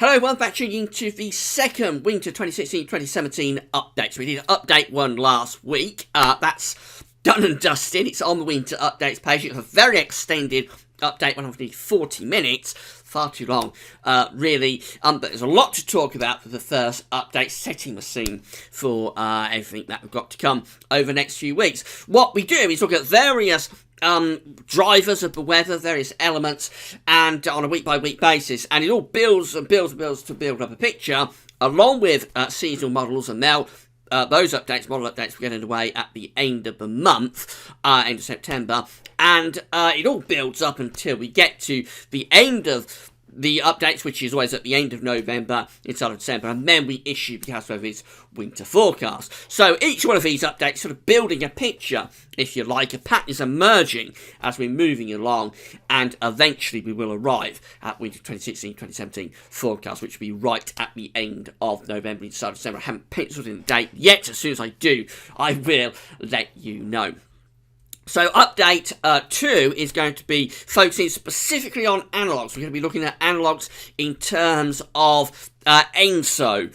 Hello, welcome back tuning into the second Winter 2016-2017 update. So we did update one last week. That's done and dusted. It's on the Winter updates page. It's a very extended update, one of nearly 40 minutes. Far too long, really. But there's a lot to talk about for the first update, setting the scene for everything that we've got to come over the next few weeks. What we do is look at various drivers of the weather, various elements, and on a week-by-week basis, and it all builds and builds and builds to build up a picture, along with seasonal models, and now those updates, model updates, will get underway at the end of the month, end of September, and it all builds up until we get to the end of the updates, which is always at the end of November, inside of December, and then we issue the Castrovis winter forecast. So each one of these updates sort of building a picture, if you like, a pattern is emerging as we're moving along, and eventually we will arrive at winter 2016-2017 forecast, which will be right at the end of November, inside of December. I haven't penciled in the date yet. As soon as I do, I will let you know. So update 2 is going to be focusing specifically on analogs. We're going to be looking at analogs in terms of ENSO,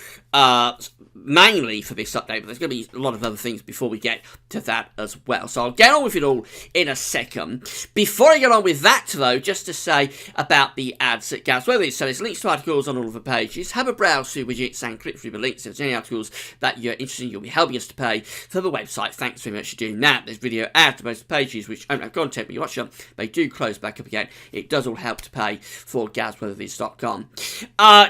mainly for this update, but there's going to be a lot of other things before we get to that as well. So I'll get on with it all in a second. Before I get on with that, though, just to say about the ads at Gabs Weather. So there's links to articles on all of the pages. Have a browse through widgets and click through the links. If there's any articles that you're interested in, you'll be helping us to pay for the website. Thanks very much for doing that. There's video ads to most pages which don't have content, but you watch them, they do close back up again. It does all help to pay for GabsWeatherVids.com.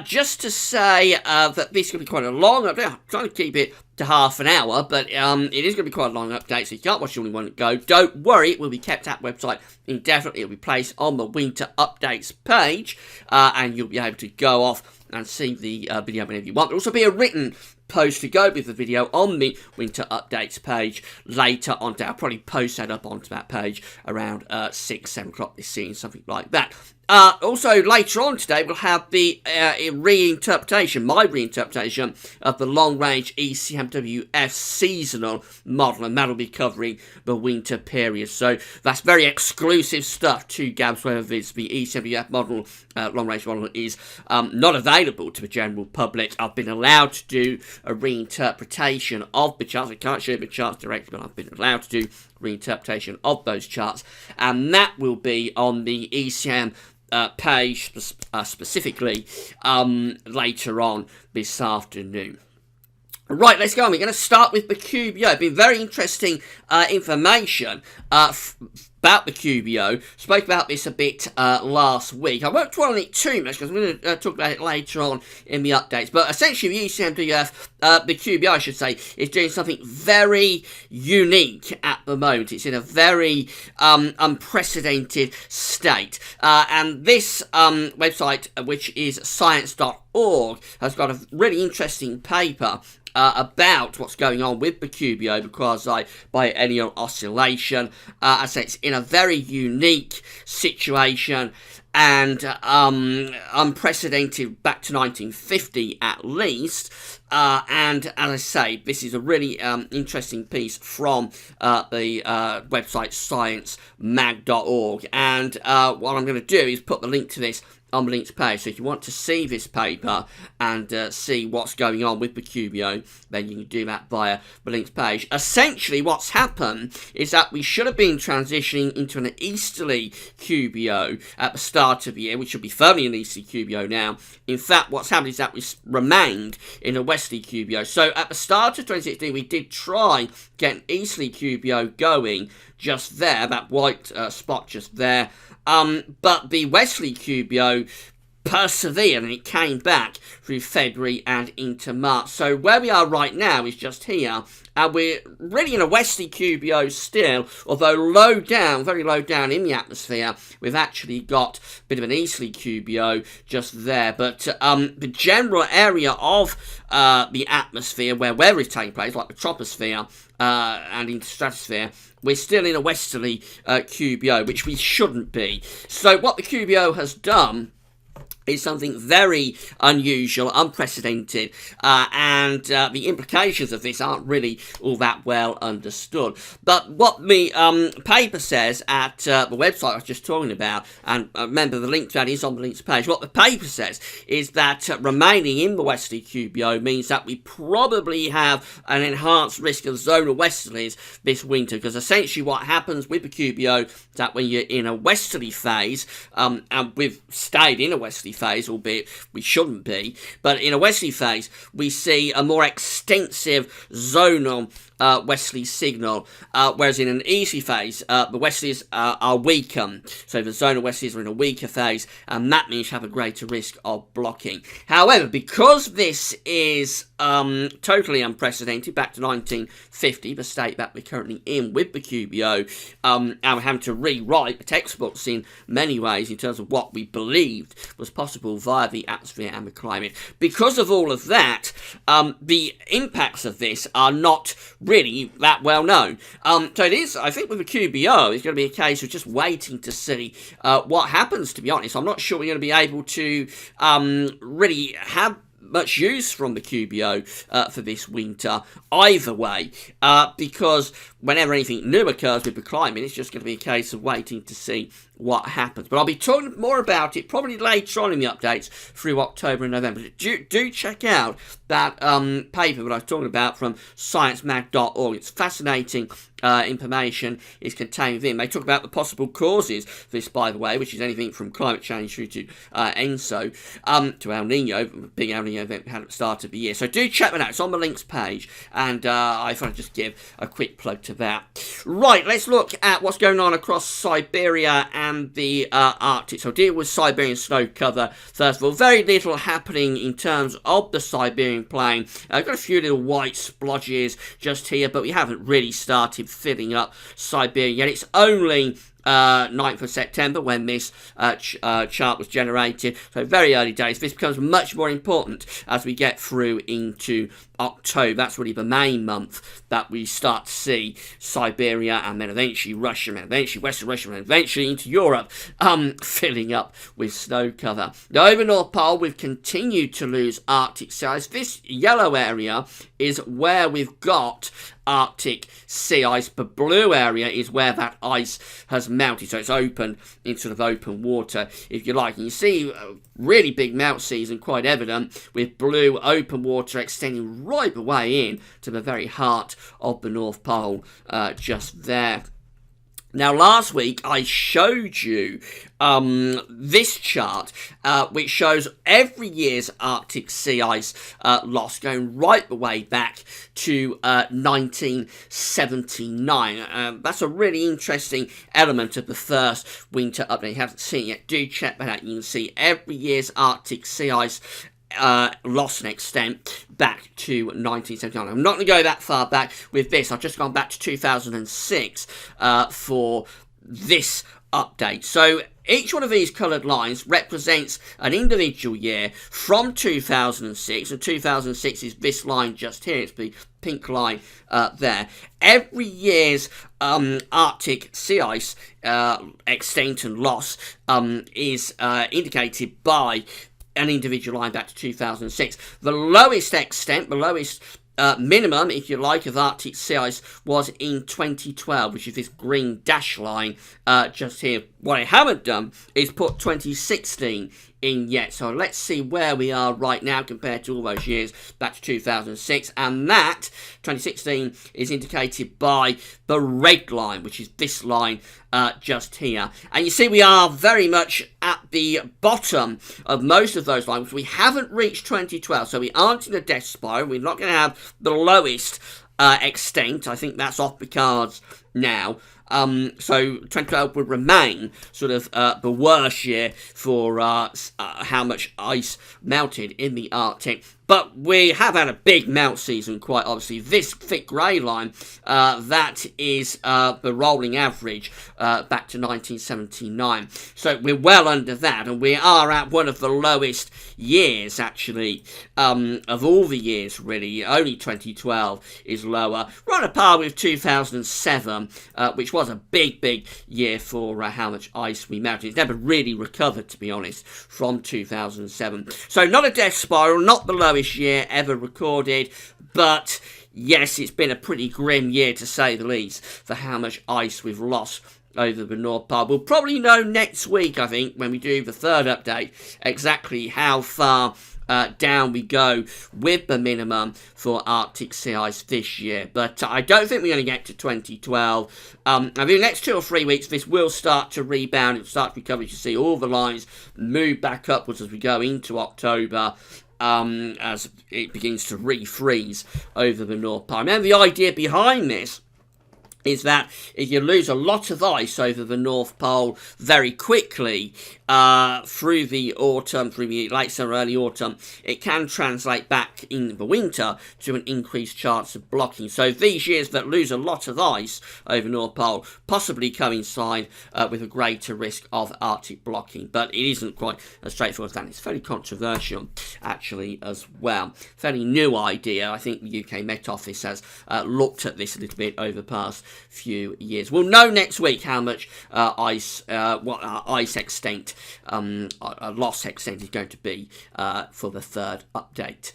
Just to say that this is going to be quite a long update. I'm trying to keep it to half an hour, but it is going to be quite a long update, so you can't watch it all in one go. Don't worry, it will be kept at website indefinitely. It will be placed on the winter updates page, and you'll be able to go off and see the video whenever you want. There'll also be a written post to go with the video on the winter updates page later on. I'll probably post that up onto that page around 6-7 o'clock this evening, something like that. Also, later on today, we'll have the reinterpretation, my reinterpretation of the long-range ECMWF seasonal model, and that'll be covering the winter period. So that's very exclusive stuff to Gabs Weather Vids. The ECMWF model, long-range model, is not available to the general public. I've been allowed to do a reinterpretation of the charts. I can't show you the charts directly, but I've been allowed to do reinterpretation of those charts, and that will be on the ECM page specifically later on this afternoon. Right, let's go on. We're going to start with the QBO. Been very interesting information about the QBO. Spoke about this a bit last week. I won't dwell on it too much because I'm going to talk about it later on in the updates. But essentially, the ECMWF, the QBO, I should say, is doing something very unique at the moment. It's in a very unprecedented state. And this website, which is science.org, has got a really interesting paper about what's going on with the QBO, the quasi-biennial oscillation. I say it's in a very unique situation and unprecedented back to 1950 at least. And as I say, this is a really interesting piece from the website sciencemag.org. And what I'm going to do is put the link to this on the links page. So if you want to see this paper and see what's going on with the QBO, then you can do that via the links page. Essentially, what's happened is that we should have been transitioning into an easterly QBO at the start of the year, which should be firmly an easterly QBO now. In fact, what's happened is that we remained in a westerly QBO. So at the start of 2016, we did try get an easterly QBO going just there, that white spot just there. But the westerly QBO persevered and it came back through February and into March. So where we are right now is just here, and we're really in a westerly QBO still, although low down, very low down in the atmosphere, we've actually got a bit of an easterly QBO just there. But the general area of the atmosphere where weather is taking place, like the troposphere and into stratosphere, we're still in a westerly QBO, which we shouldn't be. So what the QBO has done is something very unusual, unprecedented, and the implications of this aren't really all that well understood. But what the paper says at the website I was just talking about, and remember the link to that is on the links page, what the paper says is that remaining in the westerly QBO means that we probably have an enhanced risk of zonal westerlies this winter, because essentially what happens with the QBO is that when you're in a westerly phase, and we've stayed in a westerly phase, albeit we shouldn't be, but in a westerly phase we see a more extensive zonal westerly signal, whereas in an easy phase the westerlies are weaker, so the zonal westerlies are in a weaker phase, and that means you have a greater risk of blocking. However, because this is totally unprecedented, back to 1950, the state that we're currently in with the QBO, and we're having to rewrite the textbooks in many ways in terms of what we believed was possible via the atmosphere and the climate. Because of all of that, the impacts of this are not really that well known. So it is, I think, with the QBO, it's going to be a case of just waiting to see what happens, to be honest. I'm not sure we're going to be able to really have much use from the QBO for this winter either way, because whenever anything new occurs with the climate, it's just going to be a case of waiting to see what happens. But I'll be talking more about it probably later on in the updates through October and November. Do check out that paper that I was talking about from sciencemag.org. It's fascinating information is contained within. They talk about the possible causes for this, by the way, which is anything from climate change through to ENSO, to El Nino, big El Nino event we had at the start of the year. So do check that out. It's on the links page, and I thought I'd just give a quick plug to that. Right, let's look at what's going on across Siberia and the Arctic. So I'll deal with Siberian snow cover first of all. Very little happening in terms of the Siberian plain. I've got a few little white splodges just here, but we haven't really started filling up Siberia yet. It's only 9th of September when this chart was generated, so very early days. This becomes much more important as we get through into October. That's really the main month that we start to see Siberia, and then eventually Russia, and then eventually Western Russia, and eventually into Europe filling up with snow cover. Now, over North Pole, we've continued to lose Arctic sea ice. This yellow area is where we've got Arctic sea ice. The blue area is where that ice has melted, so it's open in sort of open water, if you like. And you see a really big melt season, quite evident, with blue open water extending right the way in to the very heart of the North Pole, just there. Now, last week I showed you this chart, which shows every year's Arctic sea ice loss going right the way back to 1979. That's a really interesting element of the first winter update. If you haven't seen it yet, do check that out. You can see every year's Arctic sea ice loss and extent back to 1979. I'm not going to go that far back with this. I've just gone back to 2006 for this update. So each one of these coloured lines represents an individual year from 2006, and 2006 is this line just here. It's the pink line there. Every year's Arctic sea ice extent and loss is indicated by an individual line back to 2006. The lowest extent, the lowest minimum, if you like, of Arctic sea ice was in 2012, which is this green dash line just here. What I haven't done is put 2016 in yet. So let's see where we are right now compared to all those years back to 2006. And that, 2016, is indicated by the red line, which is this line just here. And you see we are very much at the bottom of most of those lines. We haven't reached 2012, so we aren't in a death spiral. We're not going to have the lowest extent. I think that's off the cards now. So 2012 would remain sort of the worst year for how much ice melted in the Arctic. But we have had a big melt season, quite obviously. This thick grey line, that is the rolling average back to 1979. So we're well under that, and we are at one of the lowest years, actually, of all the years, really. Only 2012 is lower. We're on a par with 2007, which was a big year for how much ice we melted. It's never really recovered, to be honest, from 2007. So not a death spiral, not the lowest year ever recorded, but yes, it's been a pretty grim year, to say the least, for how much ice we've lost over the North Pole. We'll probably know next week, I think, when we do the third update, exactly how far down we go with the minimum for Arctic sea ice this year. But I don't think we're going to get to 2012. I think the next 2 or 3 weeks, this will start to rebound. It'll start to recover. You see all the lines move back upwards as we go into October. As it begins to refreeze over the North Pole. Remember, the idea behind this is that if you lose a lot of ice over the North Pole very quickly through the autumn, through the late summer, early autumn, it can translate back in the winter to an increased chance of blocking. So these years that lose a lot of ice over North Pole possibly coincide with a greater risk of Arctic blocking. But it isn't quite as straightforward as that. It's fairly controversial, actually, as well. Fairly new idea. I think the UK Met Office has looked at this a little bit over the past few years. We'll know next week how much ice extent, loss extent is going to be for the third update.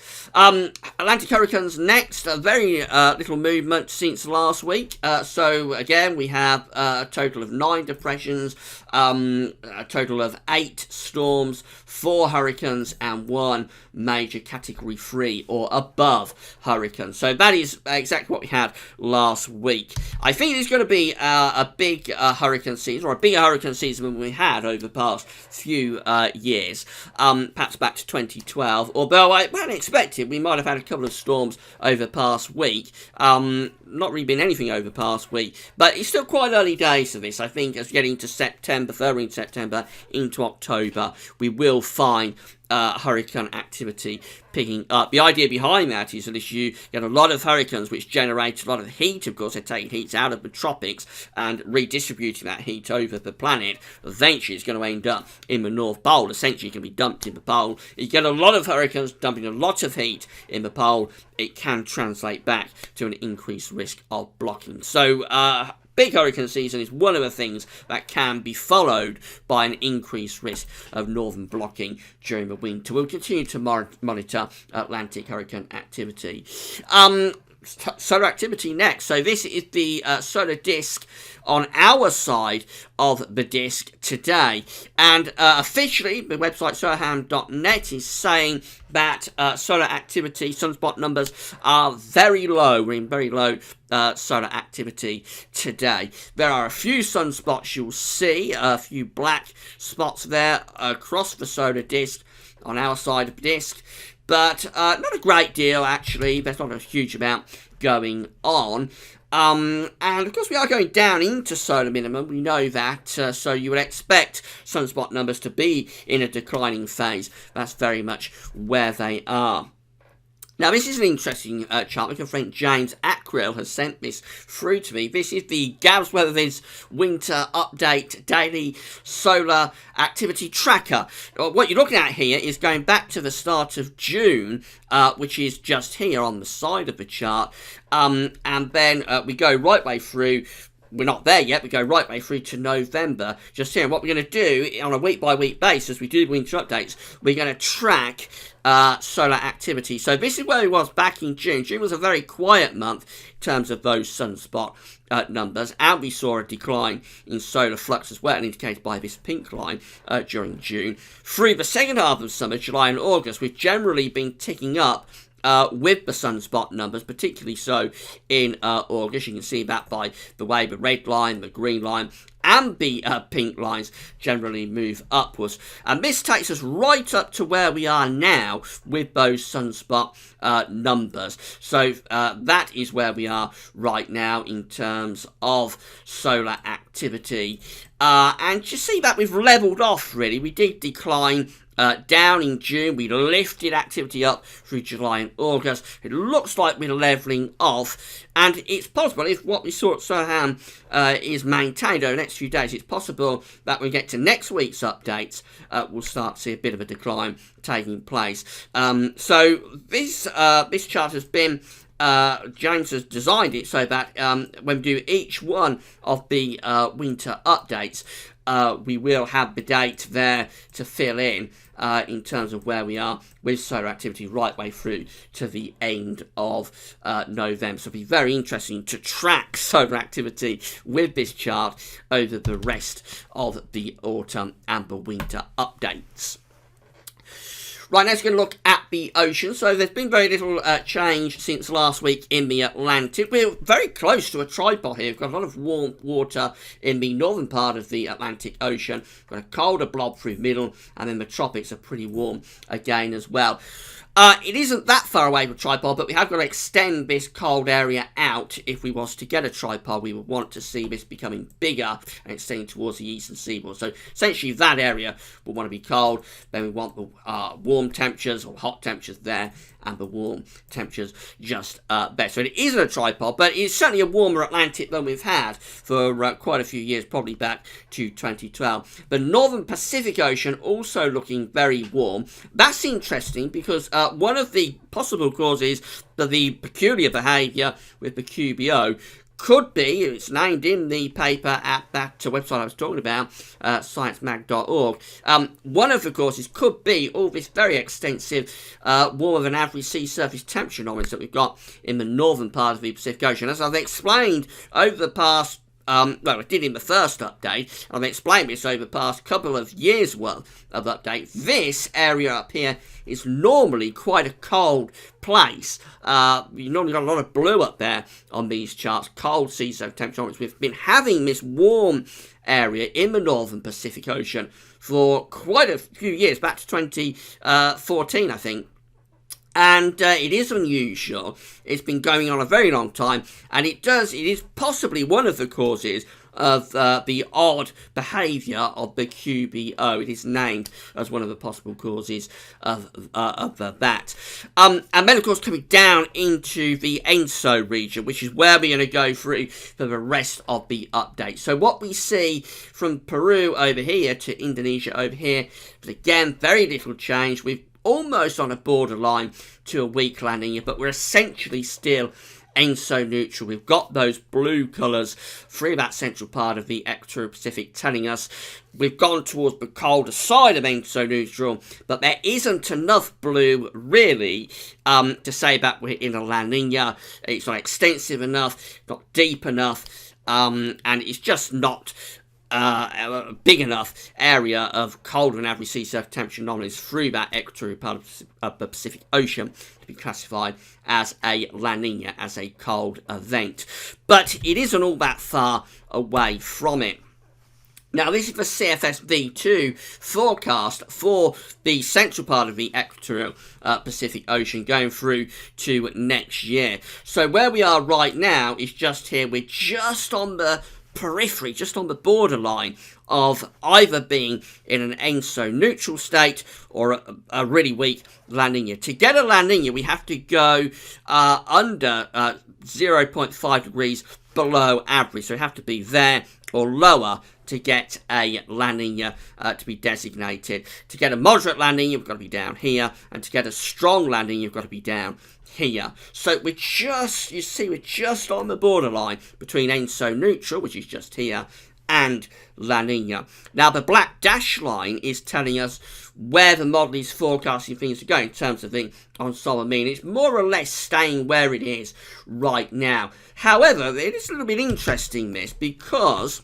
Atlantic hurricanes next. Very little movement since last week. So again, we have a total of 9 depressions, a total of 8 storms, 4 hurricanes, and 1 major category 3 or above hurricane. So that is exactly what we had last week. I think it's going to be a big hurricane season, or a bigger hurricane season than we had over the past few years, perhaps back to 2012, although I hadn't expected we might have had a couple of storms over the past week. Not really been anything over the past week, but it's still quite early days for this. I think as getting to September, further into September, into October, we will find hurricane activity picking up. The idea behind that is that if you get a lot of hurricanes which generate a lot of heat, of course they're taking heat out of the tropics and redistributing that heat over the planet, eventually it's going to end up in the North Pole. Essentially it can be dumped in the pole. If you get a lot of hurricanes dumping a lot of heat in the pole, it can translate back to an increased risk of blocking. So big hurricane season is one of the things that can be followed by an increased risk of northern blocking during the winter. We'll continue to monitor Atlantic hurricane activity. Solar activity next. So this is the solar disk on our side of the disk today, and officially the website solarhound.net is saying that solar activity, sunspot numbers are very low. We're in very low solar activity today. There are a few sunspots you'll see, a few black spots there across the solar disk on our side of the disk, but not a great deal actually. There's not a huge amount going on. And of course we are going down into solar minimum, we know that, so you would expect sunspot numbers to be in a declining phase. That's very much where they are. Now, this is an interesting chart. My friend James Ackrill has sent this through to me. This is the GABS Weather Viz Winter Update Daily Solar Activity Tracker. What you're looking at here is going back to the start of June, which is just here on the side of the chart. And then we go right way through. We're not there yet. We go right way through to November. Just here, what we're going to do on a week-by-week basis, we do winter updates. We're going to track solar activity. So this is where it was back in June. June was a very quiet month in terms of those sunspot numbers, and we saw a decline in solar flux as well, indicated by this pink line during June. Through the second half of summer, July and August, we've generally been ticking up with the sunspot numbers, particularly so in August. You can see that by the way the red line, the green line, and the pink lines generally move upwards. And this takes us right up to where we are now with those sunspot numbers. So that is where we are right now in terms of solar activity. And you see that we've levelled off, really. We did decline down in June. We lifted activity up through July and August. It looks like we're levelling off, and it's possible if what we saw at Sohan is maintained over the next few days, it's possible that when we get to next week's updates, we'll start to see a bit of a decline taking place. So this chart has been James has designed it so that when we do each one of the winter updates, we will have the date there to fill in terms of where we are with solar activity right way through to the end of November. So it'll be very interesting to track solar activity with this chart over the rest of the autumn and the winter updates. Right, now it's going to look at the ocean. So there's been very little change since last week in the Atlantic. We're very close to a tripod here. We've got a lot of warm water in the northern part of the Atlantic Ocean. We've got a colder blob through the middle, and then the tropics are pretty warm again as well. It isn't that far away from tripod, but we have got to extend this cold area out. If we was to get a tripod, we would want to see this becoming bigger and extending towards the eastern seaboard. So essentially that area will want to be cold. Then we want the warm temperatures or hot temperatures there, and the warm temperatures just there. So it isn't a tripod, but it's certainly a warmer Atlantic than we've had for quite a few years, probably back to 2012. The northern Pacific Ocean also looking very warm. That's interesting because one of the possible causes of the peculiar behaviour with the QBO could be, it's named in the paper at that website I was talking about, sciencemag.org. One of the causes could be all this very extensive warmer than average sea surface temperature anomalies that we've got in the northern part of the Pacific Ocean. As I've explained over the past well, I did in the first update, and I've explained this over the past couple of years' worth of update. This area up here is normally quite a cold place. You normally got a lot of blue up there on these charts, cold sea surface temperature. We've been having this warm area in the northern Pacific Ocean for quite a few years, back to 2014, I think. And it is unusual. It's been going on a very long time, and it is possibly one of the causes of the odd behaviour of the QBO. It is named as one of the possible causes of that. And then, of course, coming down into the ENSO region, which is where we're going to go through for the rest of the update. So what we see from Peru over here to Indonesia over here, but again, very little change. We've almost on a borderline to a weak La Nina, but we're essentially still ENSO neutral. We've got those blue colours through that central part of the Equatorial Pacific telling us we've gone towards the colder side of ENSO neutral, but there isn't enough blue really to say that we're in a La Nina. It's not extensive enough, not deep enough, and it's just not a big enough area of colder than average sea surface temperature anomalies through that equatorial part of the Pacific Ocean to be classified as a La Nina, as a cold event. But it isn't all that far away from it. Now, this is the CFS V2 forecast for the central part of the equatorial Pacific Ocean going through to next year. So where we are right now is just here. We're just on the periphery, just on the borderline of either being in an ENSO neutral state or a really weak La Nina. To get a La Nina, we have to go under 0.5 degrees below average. So we have to be there or lower to get a La Nina to be designated. To get a moderate La Nina, we've got to be down here. And to get a strong La Nina, you've got to be down here. So we're just, you see, we're just on the borderline between ENSO neutral, which is just here, and La Nina. Now, the black dash line is telling us where the model is forecasting things to go in terms of the ensemble mean. It's more or less staying where it is right now. However, it is a little bit interesting, this, because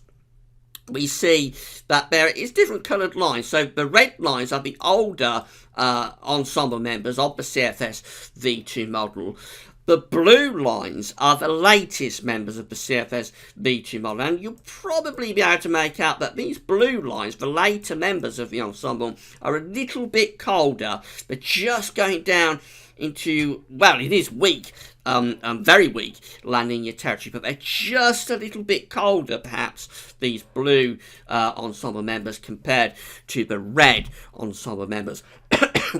we see that there is different coloured lines. So the red lines are the older ensemble members of the CFS V2 model. The blue lines are the latest members of the CFS V2 model, and you'll probably be able to make out that these blue lines, the later members of the ensemble, are a little bit colder. They're just going down into, well, it is weak, very weak La Nina territory, but they're just a little bit colder, perhaps, these blue ensemble members compared to the red ensemble members.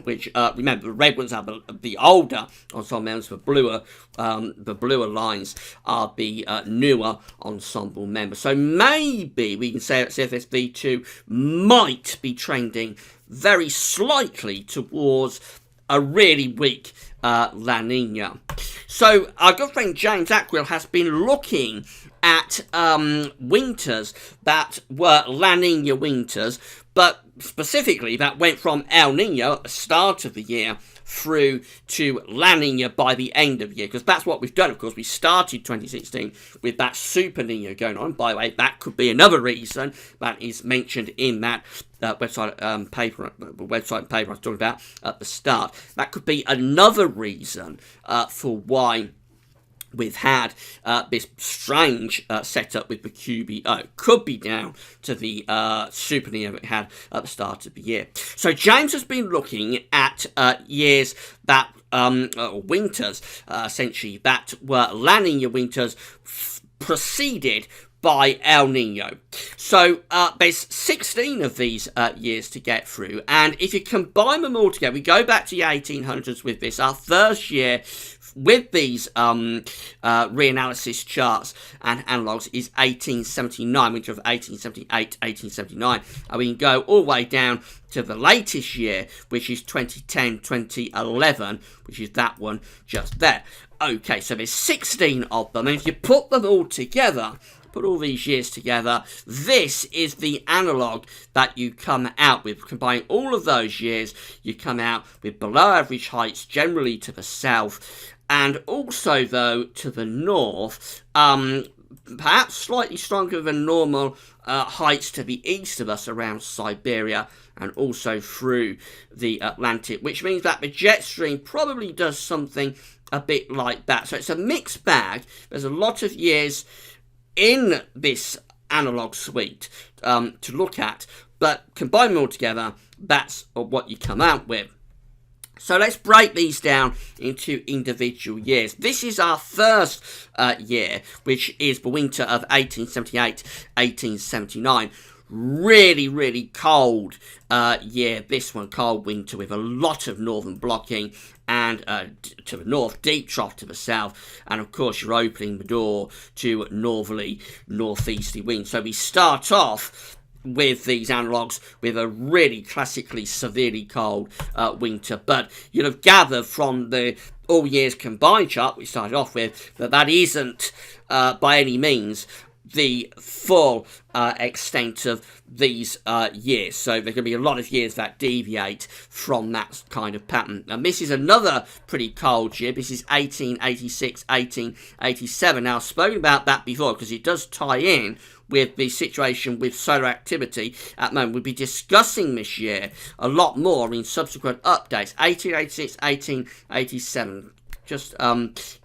Which, remember, the red ones are the older ensemble members, the bluer lines are the newer ensemble members. So maybe we can say that CFS V2 might be trending very slightly towards a really weak La Nina. So our good friend James Atwill has been looking at winters that were La Nina winters, but specifically that went from El Nino at the start of the year through to La Nina by the end of the year, because that's what we've done. Of course, we started 2016 with that Super Nino going on. By the way, that could be another reason that is mentioned in that website paper I was talking about at the start. That could be another reason for why we've had this strange setup with the QBO. Could be down to the Super Nino that we had at the start of the year. So James has been looking at years that, winters, essentially, that were La Nina winters preceded by El Nino. So there's 16 of these years to get through, and if you combine them all together, we go back to the 1800s with this. Our first year with these reanalysis charts and analogues is 1879, winter of 1878, 1879. And we can go all the way down to the latest year, which is 2010, 2011, which is that one just there. Okay, so there's 16 of them, and if you put them all together, put all these years together, this is the analogue that you come out with. Combining all of those years, you come out with below average heights, generally to the south, and also, though, to the north, perhaps slightly stronger than normal heights to the east of us around Siberia, and also through the Atlantic, which means that the jet stream probably does something a bit like that. So it's a mixed bag. There's a lot of years in this analog suite to look at, but combine them all together, that's what you come out with. So let's break these down into individual years. This is our first year, which is the winter of 1878, 1879. Really, really cold year. This one, cold winter with a lot of northern blocking, and to the north, deep trough to the south, and of course you're opening the door to northerly, northeasterly winds. So we start off with these analogues with a really classically severely cold winter, but you'll have gathered from the all years combined chart we started off with that isn't by any means the full extent of these years. So there's going to be a lot of years that deviate from that kind of pattern. And this is another pretty cold year. This is 1886, 1887. Now, I've spoken about that before because it does tie in with the situation with solar activity at the moment. We'll be discussing this year a lot more in subsequent updates. 1886, 1887. Just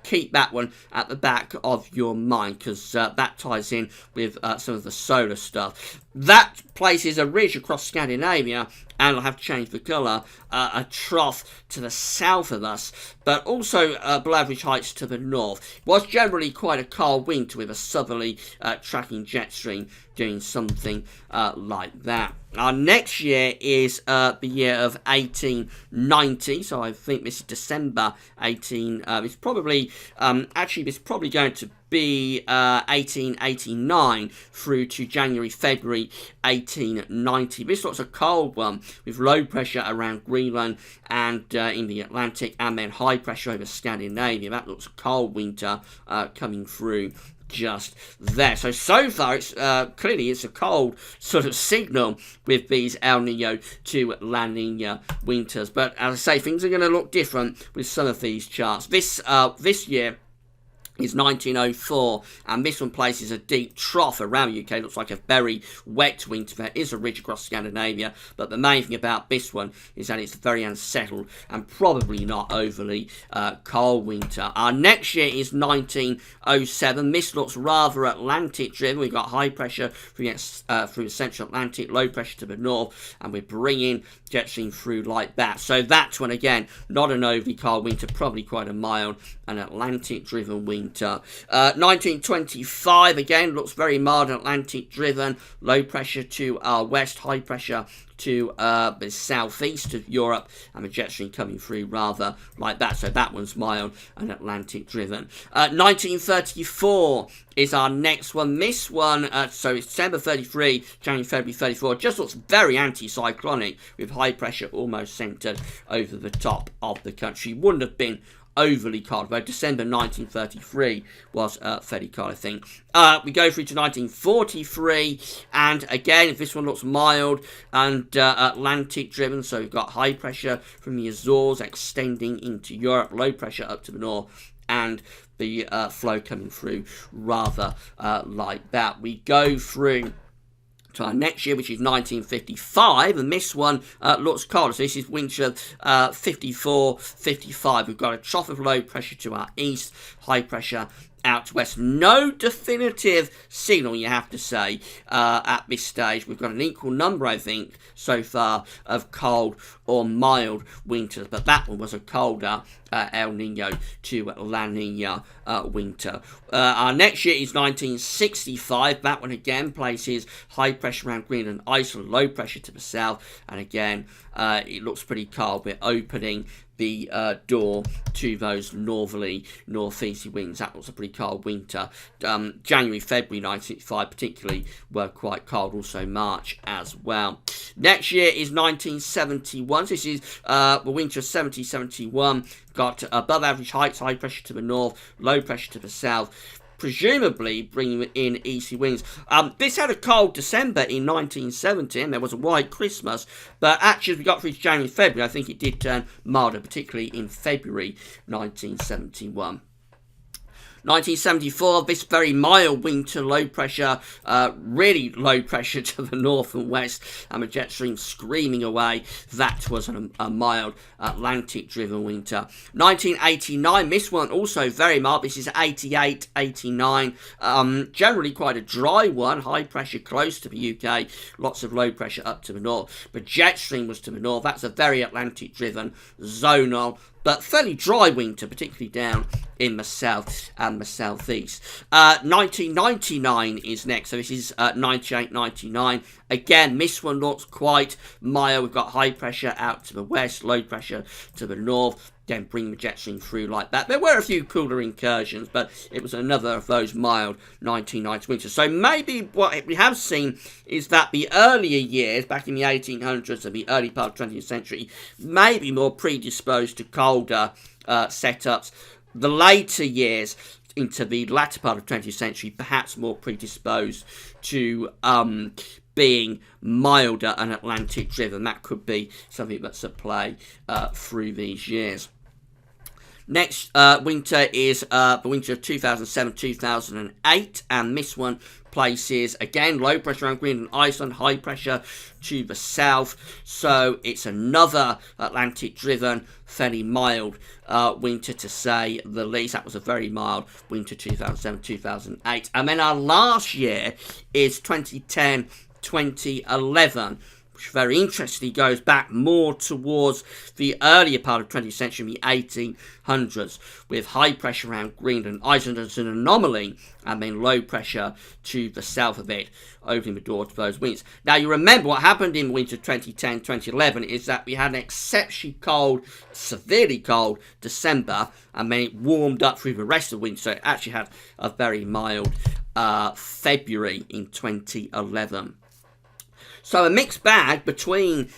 keep that one at the back of your mind, because that ties in with some of the solar stuff. That places a ridge across Scandinavia, and I'll have to change the colour, a trough to the south of us, but also below average heights to the north. It was generally quite a cold winter with a southerly tracking jet stream doing something like that. Our next year is the year of 1890, so I think this is December 18. It's probably actually this is probably going to be 1889 through to January, February 1890. This looks a cold one with low pressure around Greenland and in the Atlantic, and then high pressure over Scandinavia. That looks a cold winter coming through just there. So far, it's clearly it's a cold sort of signal with these El Nino to La Nina winters. But as I say, things are going to look different with some of these charts. This year is 1904, and this one places a deep trough around the UK. Looks like a very wet winter. There is a ridge across Scandinavia, but the main thing about this one is that it's very unsettled and probably not overly cold winter. Our next year is 1907. This looks rather Atlantic driven. We've got high pressure through the central Atlantic, low pressure to the north, and we're bringing jet stream through like that. So that one, again, not an overly cold winter, probably quite a mild and Atlantic driven winter. 1925, again, looks very mild and Atlantic driven, low pressure to our west, high pressure to the southeast of Europe, and the jet stream coming through rather like that. So that one's mild and Atlantic driven. 1934 is our next one. This one, so it's December 33, January, February 34, just looks very anticyclonic with high pressure almost centred over the top of the country. Wouldn't have been overly cold, though December 1933 was fairly cold, I think. We go through to 1943, and again, this one looks mild and Atlantic driven, so we've got high pressure from the Azores extending into Europe, low pressure up to the north, and the flow coming through rather like that. We go through to our next year, which is 1955, and this one looks colder. So this is winter 54-55. We've got a trough of low pressure to our east, high pressure out to west. No definitive signal, you have to say, at this stage. We've got an equal number, I think, so far of cold or mild winters, but that one was a colder El Nino to La Nina winter. Our next year is 1965. That one again places high pressure around Greenland, Iceland, low pressure to the south, and again it looks pretty cold. We're opening the door to those northerly, northeasterly winds. That was a pretty cold winter. January, February 1965 particularly were quite cold, also March as well. Next year is 1971. So this is the winter of 70-71. Got above average heights, high pressure to the north, low pressure to the south, presumably bringing in easy winds. This had a cold December in 1970, and there was a white Christmas, but actually as we got through to January, February, I think it did turn milder, particularly in February 1971. 1974, this very mild winter, low pressure, really low pressure to the north and west, and a jet stream screaming away. That was a mild Atlantic-driven winter. 1989, this one also very mild. This is 88, 89. Generally quite a dry one, high pressure close to the UK, lots of low pressure up to the north. But jet stream was to the north. That's a very Atlantic-driven, zonal, but fairly dry winter, particularly down in the south and the southeast. 1999 is next, so this is 98, 99. Again, this one looks quite mild. We've got high pressure out to the west, low pressure to the north. Again, bring the jet stream through like that. There were a few cooler incursions, but it was another of those mild 1990 winters. So maybe what we have seen is that the earlier years, back in the 1800s and the early part of the 20th century, may be more predisposed to colder setups. The later years, into the latter part of the 20th century, perhaps more predisposed to being milder and Atlantic driven. That could be something that's at play through these years. Next winter is the winter of 2007-2008, and this one places, again, low pressure around Greenland, Iceland, high pressure to the south, so it's another Atlantic-driven, fairly mild winter to say the least. That was a very mild winter 2007-2008. And then our last year is 2010-2011, which very interestingly goes back more towards the earlier part of the 20th century, the 1800s, with high pressure around Greenland, Iceland as an anomaly, and then low pressure to the south of it, opening the door to those winds. Now, you remember what happened in winter 2010-2011 is that we had an exceptionally cold, severely cold December, and then it warmed up through the rest of the winter, so it actually had a very mild February in 2011. So a mixed bag between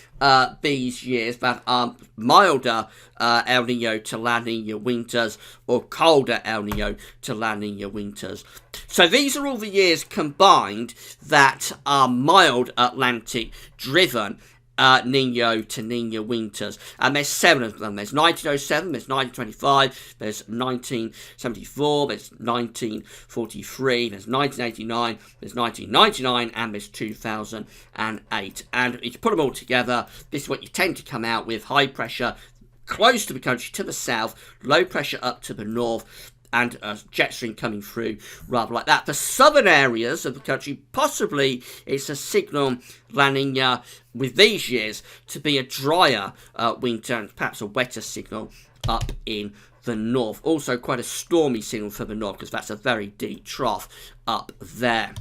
these years that are milder El Nino to La Nina winters or colder El Nino to La Nina winters. So these are all the years combined that are mild Atlantic driven Nino to Nina winters, and there's 7 of them. There's 1907, there's 1925, there's 1974, there's 1943, there's 1989, there's 1999, and there's 2008. And if you put them all together, this is what you tend to come out with: high pressure close to the country to the south, low pressure up to the north, and a jet stream coming through rather like that. The southern areas of the country, possibly it's a signal La Nina with these years to be a drier winter and perhaps a wetter signal up in the north. Also quite a stormy signal for the north because that's a very deep trough up there.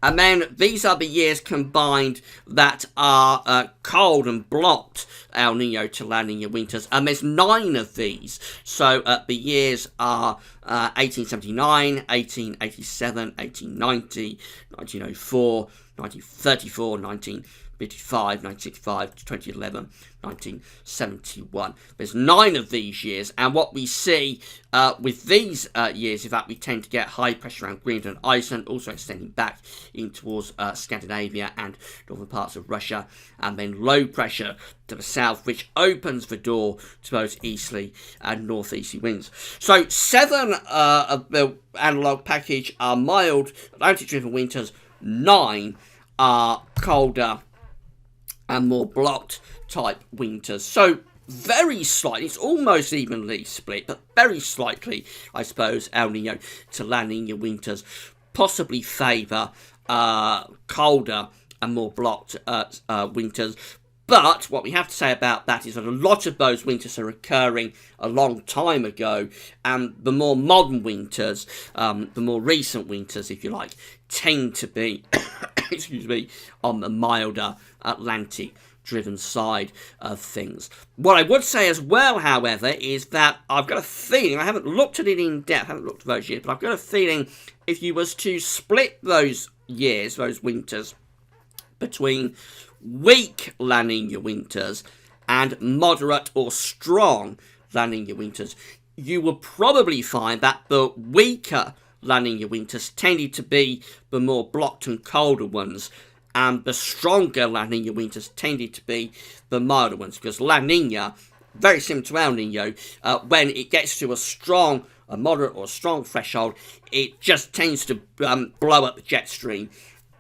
And then these are the years combined that are cold and blocked El Nino to La Nina winters. And there's 9 of these. So the years are 1879, 1887, 1890, 1904, 1934, 1955, 1965, 2011, 1971. There's 9 of these years, and what we see with these years is that we tend to get high pressure around Greenland and Iceland, also extending back in towards Scandinavia and northern parts of Russia, and then low pressure to the south, which opens the door to both easterly and northeasterly winds. So 7 of the analogue package are mild Atlantic-driven winters, 9 are colder and more blocked type winters. So very slightly, it's almost evenly split, but very slightly, I suppose, El Nino to La Nina winters possibly favour colder and more blocked winters. But what we have to say about that is that a lot of those winters are occurring a long time ago, and the more modern winters, the more recent winters, if you like, tend to be, excuse me, on the milder Atlantic-driven side of things. What I would say as well, however, is that I've got a feeling, I haven't looked at it in depth, I haven't looked at those years, but I've got a feeling if you was to split those years, those winters, between weak La Nina winters and moderate or strong La Nina winters, you will probably find that the weaker La Nina winters tended to be the more blocked and colder ones, and the stronger La Nina winters tended to be the milder ones, because La Nina, very similar to El Nino, when it gets to a moderate or strong threshold, it just tends to blow up the jet stream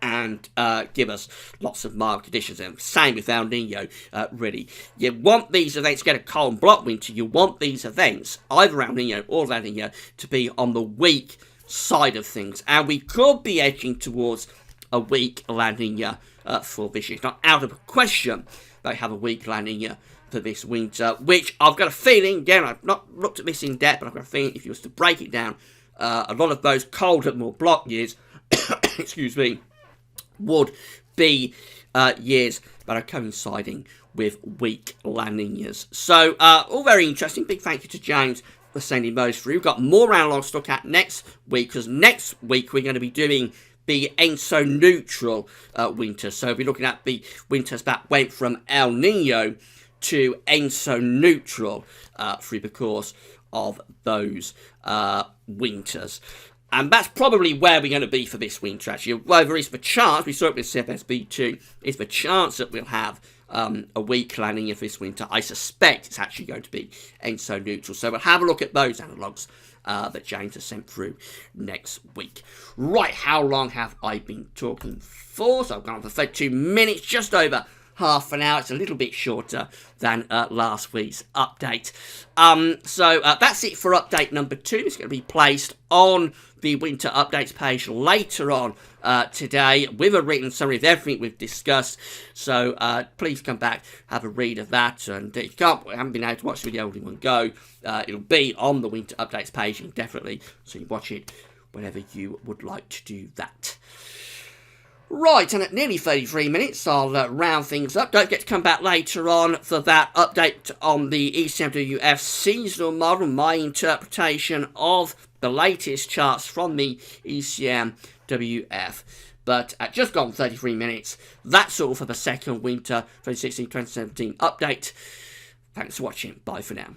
and give us lots of mild conditions. And same with El Nino, really. You want these events to get a cold and block winter. You want these events, either El Nino or La Nina, to be on the weak side of things. And we could be edging towards a weak La Nina for this year. It's not out of the question they have a weak La Nina for this winter, which I've got a feeling, again, I've not looked at this in depth, but I've got a feeling if you was to break it down, a lot of those colder, more block years, excuse me, would be years that are coinciding with weak La Ninas. So, all very interesting. Big thank you to James for sending those through. We've got more analogues to look at next week, because next week we're going to be doing the ENSO neutral winter. So we'll be looking at the winters that went from El Nino to ENSO neutral through the course of those winters. And that's probably where we're going to be for this winter, actually. Well, there is the chance, we saw it with CFSV2, is the chance that we'll have a weak La Nina for this winter. I suspect it's actually going to be ENSO neutral. So we'll have a look at those analogues that James has sent through next week. Right, how long have I been talking for? So I've gone on for 32 minutes, just over half an hour. It's a little bit shorter than last week's update. So that's it for update number 2. It's going to be placed on the winter updates page later on today with a written summary of everything we've discussed. So please come back, have a read of that. And if you haven't been able to watch the video in one go, it'll be on the winter updates page indefinitely, so you watch it whenever you would like to do that. Right, and at nearly 33 minutes, I'll round things up. Don't forget to come back later on for that update on the ECMWF seasonal model, my interpretation of the latest charts from the ECMWF. But at just gone 33 minutes, that's all for the second winter 2016-2017 update. Thanks for watching. Bye for now.